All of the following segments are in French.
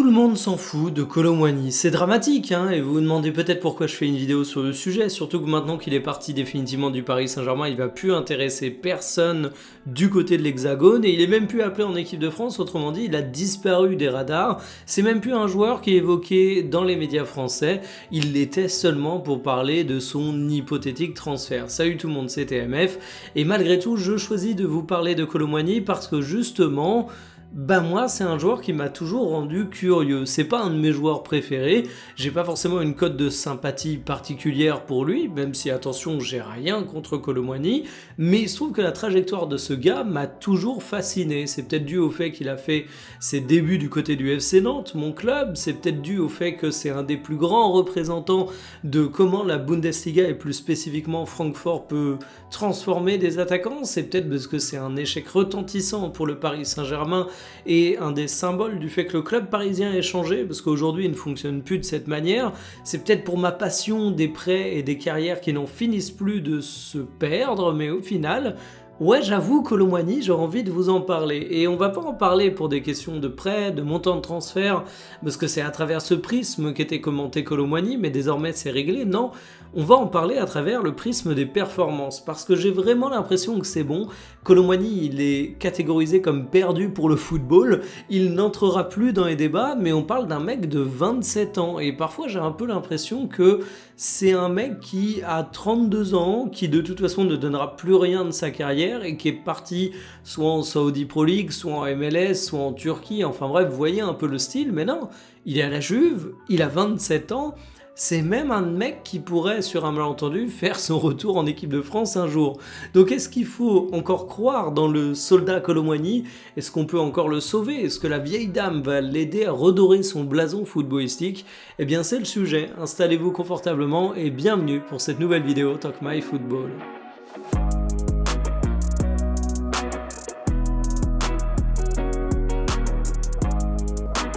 le monde s'en fout de Kolo Muani. C'est dramatique, hein, et vous vous demandez peut-être pourquoi je fais une vidéo sur le sujet, surtout que maintenant qu'il est parti définitivement du Paris Saint-Germain, il va plus intéresser personne du côté de l'Hexagone, et il est même plus appelé en équipe de France, autrement dit, il a disparu des radars. C'est même plus un joueur qui est évoqué dans les médias français, il l'était seulement pour parler de son hypothétique transfert. Salut tout le monde, c'est TMF, et malgré tout, je choisis de vous parler de Kolo Muani parce que justement, moi c'est un joueur qui m'a toujours rendu curieux. C'est pas un de mes joueurs préférés, j'ai pas forcément une cote de sympathie particulière pour lui, même si attention j'ai rien contre Kolo Muani, mais il se trouve que la trajectoire de ce gars m'a toujours fasciné. C'est peut-être dû au fait qu'il a fait ses débuts du côté du FC Nantes, mon club, c'est peut-être dû au fait que c'est un des plus grands représentants de comment la Bundesliga et plus spécifiquement Francfort peut transformer des attaquants, c'est peut-être parce que c'est un échec retentissant pour le Paris Saint-Germain et un des symboles du fait que le club parisien ait changé, parce qu'aujourd'hui il ne fonctionne plus de cette manière. C'est peut-être pour ma passion des prêts et des carrières qui n'en finissent plus de se perdre, mais au final, ouais, j'avoue, Kolo Muani, j'ai envie de vous en parler. Et on va pas en parler pour des questions de prêt, de montant de transfert, parce que c'est à travers ce prisme qu'était commenté Kolo Muani, mais désormais c'est réglé. Non, on va en parler à travers le prisme des performances, parce que j'ai vraiment l'impression que c'est bon. Kolo Muani, il est catégorisé comme perdu pour le football, il n'entrera plus dans les débats, mais on parle d'un mec de 27 ans, et parfois j'ai un peu l'impression que c'est un mec qui a 32 ans, qui de toute façon ne donnera plus rien de sa carrière, et qui est parti soit en Saudi Pro League, soit en MLS, soit en Turquie, enfin bref, vous voyez un peu le style, mais non, il est à la Juve, il a 27 ans, c'est même un mec qui pourrait, sur un malentendu, faire son retour en équipe de France un jour. Donc est-ce qu'il faut encore croire dans le soldat Kolo Muani? Est-ce qu'on peut encore le sauver? Est-ce que la vieille dame va l'aider à redorer son blason footballistique? Eh bien c'est le sujet, installez-vous confortablement et bienvenue pour cette nouvelle vidéo Talk My Football.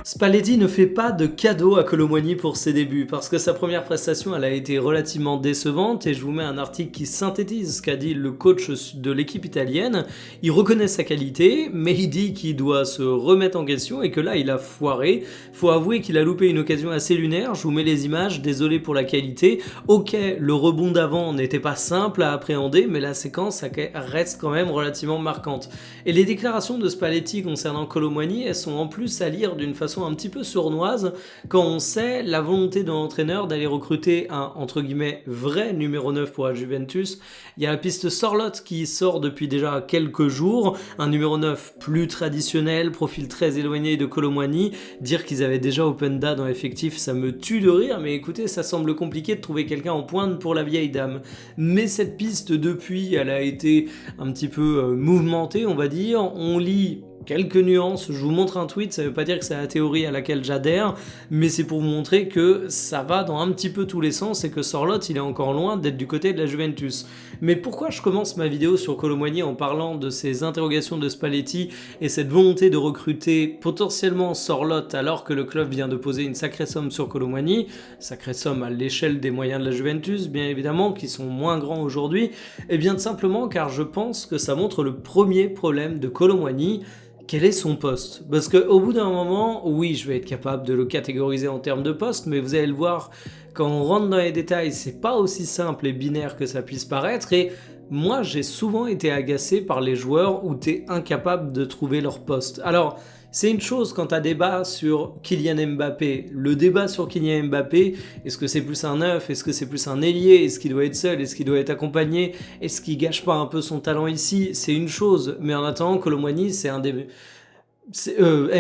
Spalletti ne fait pas de cadeau à Kolo Muani pour ses débuts, parce que sa première prestation elle a été relativement décevante, et je vous mets un article qui synthétise ce qu'a dit le coach de l'équipe italienne. Il reconnaît sa qualité, mais il dit qu'il doit se remettre en question et que là il a foiré. Faut avouer qu'il a loupé une occasion assez lunaire, je vous mets les images, désolé pour la qualité. Ok, le rebond d'avant n'était pas simple à appréhender, mais la séquence reste quand même relativement marquante. Et les déclarations de Spalletti concernant Kolo Muani, elles sont en plus à lire d'une façon un petit peu sournoise quand on sait la volonté de l'entraîneur d'aller recruter un entre guillemets vrai numéro 9 pour la Juventus. Il y a la piste Sorloth qui sort depuis déjà quelques jours, un numéro 9 plus traditionnel, profil très éloigné de Kolo Muani. Dire qu'ils avaient déjà Openda dans l'effectif, ça me tue de rire, mais écoutez, ça semble compliqué de trouver quelqu'un en pointe pour la vieille dame. Mais cette piste depuis, elle a été un petit peu mouvementée, on va dire. On lit quelques nuances, je vous montre un tweet, ça veut pas dire que c'est la théorie à laquelle j'adhère, mais c'est pour vous montrer que ça va dans un petit peu tous les sens et que Sorloth il est encore loin d'être du côté de la Juventus. Mais pourquoi je commence ma vidéo sur Kolo Muani en parlant de ces interrogations de Spalletti et cette volonté de recruter potentiellement Sorloth alors que le club vient de poser une sacrée somme sur Kolo Muani, sacrée somme à l'échelle des moyens de la Juventus bien évidemment, qui sont moins grands aujourd'hui, et bien simplement car je pense que ça montre le premier problème de Kolo Muani. Quel est son poste? Parce qu'au bout d'un moment, oui, je vais être capable de le catégoriser en termes de poste, mais vous allez le voir, quand on rentre dans les détails, c'est pas aussi simple et binaire que ça puisse paraître, et moi, j'ai souvent été agacé par les joueurs où t'es incapable de trouver leur poste. Alors, c'est une chose quand t'as débat sur Kylian Mbappé. Le débat sur Kylian Mbappé, est-ce que c'est plus un neuf? Est-ce que c'est plus un ailier? Est-ce qu'il doit être seul? Est-ce qu'il doit être accompagné? Est-ce qu'il gâche pas un peu son talent ici? C'est une chose, mais en attendant, Kolo Muani,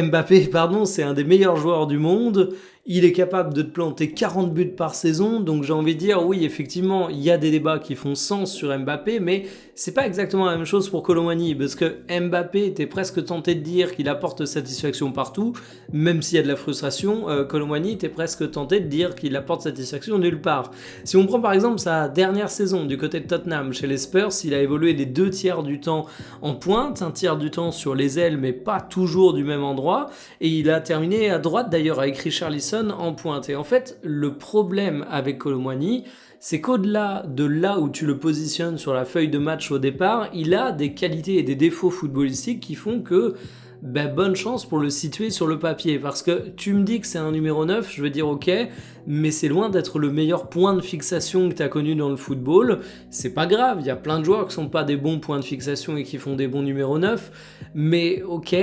Mbappé, pardon, c'est un des meilleurs joueurs du monde. Il est capable de te planter 40 buts par saison, donc j'ai envie de dire, oui, effectivement, il y a des débats qui font sens sur Mbappé, mais c'est pas exactement la même chose pour Kolo Muani, parce que Mbappé était presque tenté de dire qu'il apporte satisfaction partout, même s'il y a de la frustration, Kolo Muani était presque tenté de dire qu'il apporte satisfaction nulle part. Si on prend par exemple sa dernière saison du côté de Tottenham, chez les Spurs, il a évolué les 2 tiers du temps en pointe, 1 tiers du temps sur les ailes, mais pas toujours du même endroit, et il a terminé à droite d'ailleurs avec Richarlison en pointe. Et en fait, le problème avec Kolo Muani, c'est qu'au-delà de là où tu le positionnes sur la feuille de match au départ, il a des qualités et des défauts footballistiques qui font que bonne chance pour le situer sur le papier. Parce que tu me dis que c'est un numéro 9, je veux dire ok, mais c'est loin d'être le meilleur point de fixation que tu as connu dans le football. C'est pas grave, il y a plein de joueurs qui sont pas des bons points de fixation et qui font des bons numéros 9, mais ok,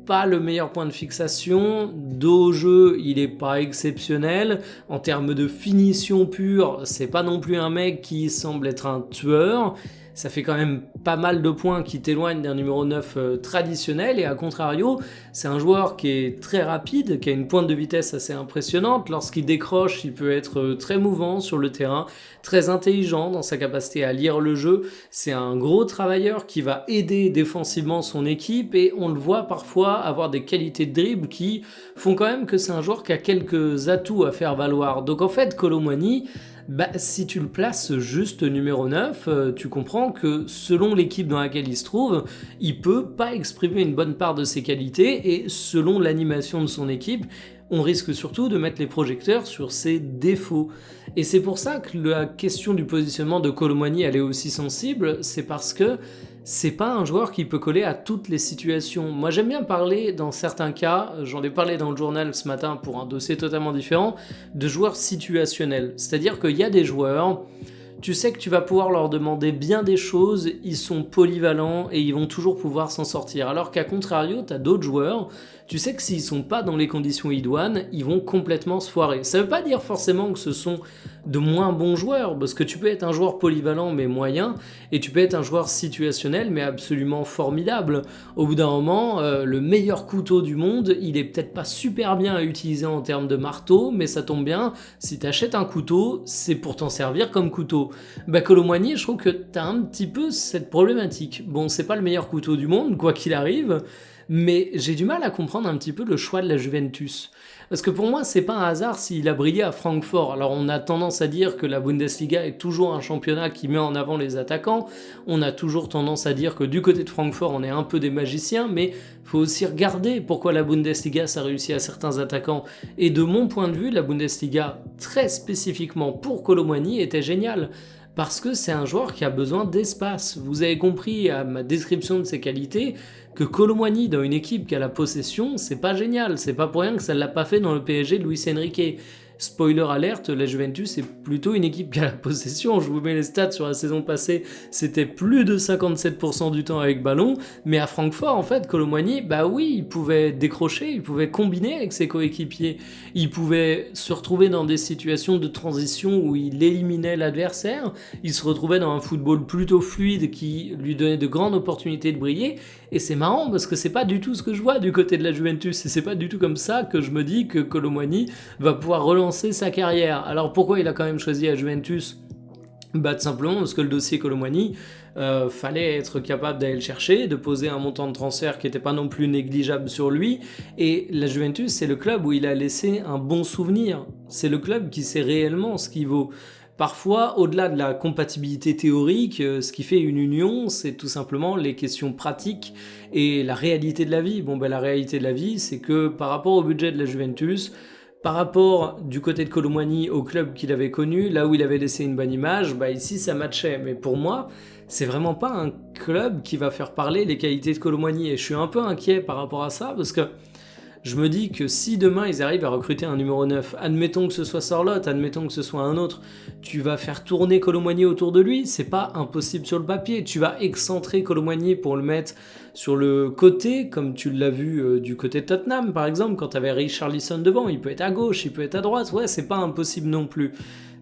pas le meilleur point de fixation. Dos au jeu, il est pas exceptionnel. En termes de finition pure, c'est pas non plus un mec qui semble être un tueur. Ça fait quand même pas mal de points qui t'éloignent d'un numéro 9 traditionnel, et à contrario, c'est un joueur qui est très rapide, qui a une pointe de vitesse assez impressionnante. Lorsqu'il décroche, il peut être très mouvant sur le terrain, très intelligent dans sa capacité à lire le jeu. C'est un gros travailleur qui va aider défensivement son équipe, et on le voit parfois avoir des qualités de dribble qui font quand même que c'est un joueur qui a quelques atouts à faire valoir. Donc en fait, Kolo Muani, si tu le places juste numéro 9, tu comprends que selon l'équipe dans laquelle il se trouve, il peut pas exprimer une bonne part de ses qualités, et selon l'animation de son équipe, on risque surtout de mettre les projecteurs sur ses défauts. Et c'est pour ça que la question du positionnement de Kolo Muani, elle est aussi sensible, c'est parce que c'est pas un joueur qui peut coller à toutes les situations. Moi j'aime bien parler dans certains cas, j'en ai parlé dans le journal ce matin pour un dossier totalement différent, de joueurs situationnels. C'est-à-dire qu'il y a des joueurs, tu sais que tu vas pouvoir leur demander bien des choses, ils sont polyvalents et ils vont toujours pouvoir s'en sortir. Alors qu'à contrario, tu as d'autres joueurs, tu sais que s'ils sont pas dans les conditions idoines, ils vont complètement se foirer. Ça veut pas dire forcément que ce sont de moins bons joueurs, parce que tu peux être un joueur polyvalent mais moyen, et tu peux être un joueur situationnel mais absolument formidable. Au bout d'un moment, le meilleur couteau du monde, il est peut-être pas super bien à utiliser en termes de marteau, mais ça tombe bien, si tu achètes un couteau, c'est pour t'en servir comme couteau. Kolo Muani, je trouve que tu as un petit peu cette problématique. Bon, c'est pas le meilleur couteau du monde, quoi qu'il arrive, mais j'ai du mal à comprendre un petit peu le choix de la Juventus. Parce que pour moi, c'est pas un hasard s'il a brillé à Francfort. Alors on a tendance à dire que la Bundesliga est toujours un championnat qui met en avant les attaquants. On a toujours tendance à dire que du côté de Francfort, on est un peu des magiciens, mais faut aussi regarder pourquoi la Bundesliga ça réussit à certains attaquants. Et de mon point de vue, la Bundesliga, très spécifiquement pour Kolo Muani, était géniale. Parce que c'est un joueur qui a besoin d'espace. Vous avez compris à ma description de ses qualités que Kolo Muani dans une équipe qui a la possession, c'est pas génial. C'est pas pour rien que ça l'a pas fait dans le PSG de Luis Enrique. Spoiler alerte, la Juventus est plutôt une équipe qui a la possession. Je vous mets les stats sur la saison passée, c'était plus de 57% du temps avec ballon. Mais à Francfort, en fait, Kolo Muani, oui, il pouvait décrocher, il pouvait combiner avec ses coéquipiers. Il pouvait se retrouver dans des situations de transition où il éliminait l'adversaire. Il se retrouvait dans un football plutôt fluide qui lui donnait de grandes opportunités de briller. Et c'est marrant parce que c'est pas du tout ce que je vois du côté de la Juventus. Et c'est pas du tout comme ça que je me dis que Kolo Muani va pouvoir relancer sa carrière. Alors pourquoi il a quand même choisi la Juventus ? Tout simplement parce que le dossier Kolo Muani, fallait être capable d'aller le chercher, de poser un montant de transfert qui n'était pas non plus négligeable sur lui. Et la Juventus, c'est le club où il a laissé un bon souvenir. C'est le club qui sait réellement ce qu'il vaut. Parfois, au-delà de la compatibilité théorique, ce qui fait une union, c'est tout simplement les questions pratiques et la réalité de la vie. La réalité de la vie, c'est que par rapport au budget de la Juventus, par rapport du côté de Kolo Muani au club qu'il avait connu, là où il avait laissé une bonne image, ici ça matchait. Mais pour moi, c'est vraiment pas un club qui va faire parler les qualités de Kolo Muani. Et je suis un peu inquiet par rapport à ça, parce que je me dis que si demain ils arrivent à recruter un numéro 9, admettons que ce soit Sorloth, admettons que ce soit un autre, tu vas faire tourner Kolo Muani autour de lui, c'est pas impossible sur le papier. Tu vas excentrer Kolo Muani pour le mettre sur le côté, comme tu l'as vu du côté de Tottenham par exemple, quand tu avais Richarlison devant, il peut être à gauche, il peut être à droite, ouais, c'est pas impossible non plus.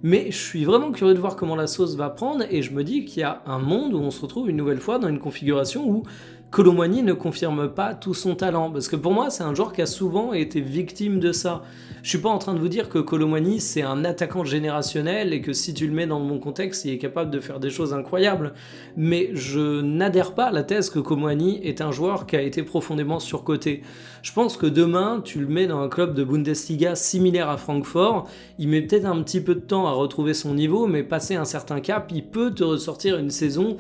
Mais je suis vraiment curieux de voir comment la sauce va prendre, et je me dis qu'il y a un monde où on se retrouve une nouvelle fois dans une configuration où Kolo Muani ne confirme pas tout son talent, parce que pour moi c'est un joueur qui a souvent été victime de ça. Je suis pas en train de vous dire que Kolo Muani c'est un attaquant générationnel et que si tu le mets dans le bon contexte il est capable de faire des choses incroyables, mais je n'adhère pas à la thèse que Kolo Muani est un joueur qui a été profondément surcoté. Je pense que demain tu le mets dans un club de Bundesliga similaire à Francfort, il met peut-être un petit peu de temps à retrouver son niveau, mais passé un certain cap, il peut te ressortir une saison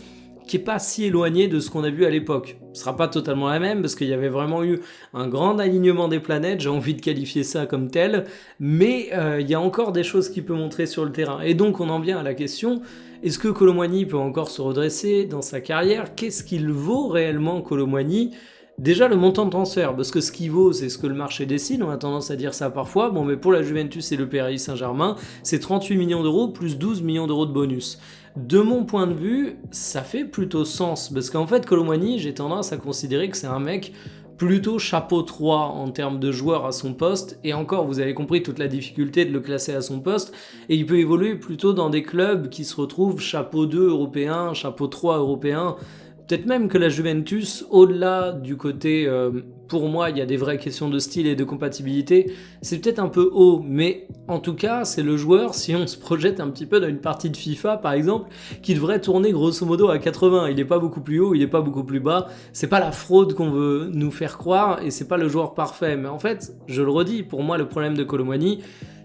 qui est pas si éloigné de ce qu'on a vu à l'époque. Ce sera pas totalement la même, parce qu'il y avait vraiment eu un grand alignement des planètes, j'ai envie de qualifier ça comme tel, mais il y a encore des choses qu'il peut montrer sur le terrain. Et donc on en vient à la question, est-ce que Kolo Muani peut encore se redresser dans sa carrière ? Qu'est-ce qu'il vaut réellement Kolo Muani ? Déjà le montant de transfert, parce que ce qui vaut, c'est ce que le marché décide, on a tendance à dire ça parfois. Bon, mais pour la Juventus et le Paris Saint-Germain, c'est 38 millions d'euros plus 12 millions d'euros de bonus. De mon point de vue, ça fait plutôt sens, parce qu'en fait, Kolo Muani, j'ai tendance à considérer que c'est un mec plutôt chapeau 3 en termes de joueur à son poste, et encore, vous avez compris toute la difficulté de le classer à son poste, et il peut évoluer plutôt dans des clubs qui se retrouvent chapeau 2 européen, chapeau 3 européen. Peut-être même que la Juventus, au-delà du côté, pour moi, il y a des vraies questions de style et de compatibilité, c'est peut-être un peu haut, mais en tout cas, c'est le joueur, si on se projette un petit peu dans une partie de FIFA, par exemple, qui devrait tourner grosso modo à 80. Il n'est pas beaucoup plus haut, il n'est pas beaucoup plus bas, c'est pas la fraude qu'on veut nous faire croire, et c'est pas le joueur parfait. Mais en fait, je le redis, pour moi, le problème de Kolo Muani,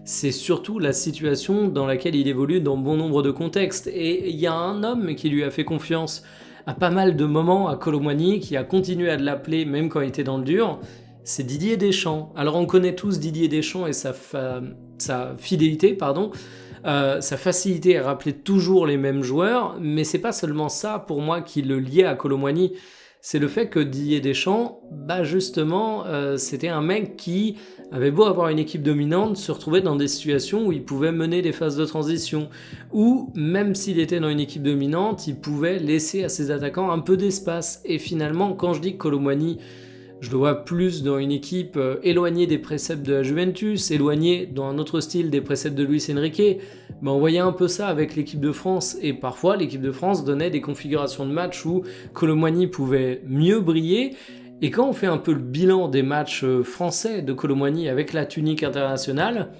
c'est surtout la situation dans laquelle il évolue dans bon nombre de contextes. Et il y a un homme qui lui a fait confiance à pas mal de moments à Kolo Muani, qui a continué à l'appeler même quand il était dans le dur, c'est Didier Deschamps. Alors on connaît tous Didier Deschamps et sa fidélité, sa facilité à rappeler toujours les mêmes joueurs, mais c'est pas seulement ça pour moi qui le liait à Kolo Muani, c'est le fait que Didier Deschamps, justement, c'était un mec qui avait beau avoir une équipe dominante, se retrouvait dans des situations où il pouvait mener des phases de transition, ou même s'il était dans une équipe dominante, il pouvait laisser à ses attaquants un peu d'espace. Et finalement, quand je dis que Kolo Muani, je le vois plus dans une équipe éloignée des préceptes de la Juventus, éloignée dans un autre style des préceptes de Luis Enrique, on voyait un peu ça avec l'équipe de France, et parfois l'équipe de France donnait des configurations de matchs où Kolo Muani pouvait mieux briller. Et quand on fait un peu le bilan des matchs français de Kolo Muani avec la tunique internationale,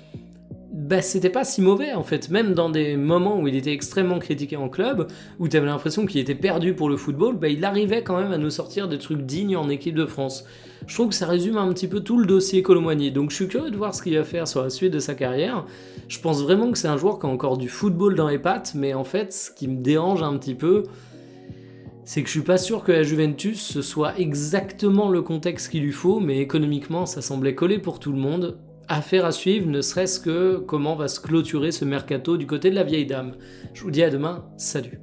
c'était pas si mauvais en fait, même dans des moments où il était extrêmement critiqué en club, où tu avais l'impression qu'il était perdu pour le football, il arrivait quand même à nous sortir des trucs dignes en équipe de France. Je trouve que ça résume un petit peu tout le dossier Kolo Muani, donc je suis curieux de voir ce qu'il va faire sur la suite de sa carrière. Je pense vraiment que c'est un joueur qui a encore du football dans les pattes, mais en fait, ce qui me dérange un petit peu, c'est que je suis pas sûr que la Juventus ce soit exactement le contexte qu'il lui faut, mais économiquement ça semblait coller pour tout le monde. Affaire à suivre, ne serait-ce que comment va se clôturer ce mercato du côté de la vieille dame. Je vous dis à demain, salut.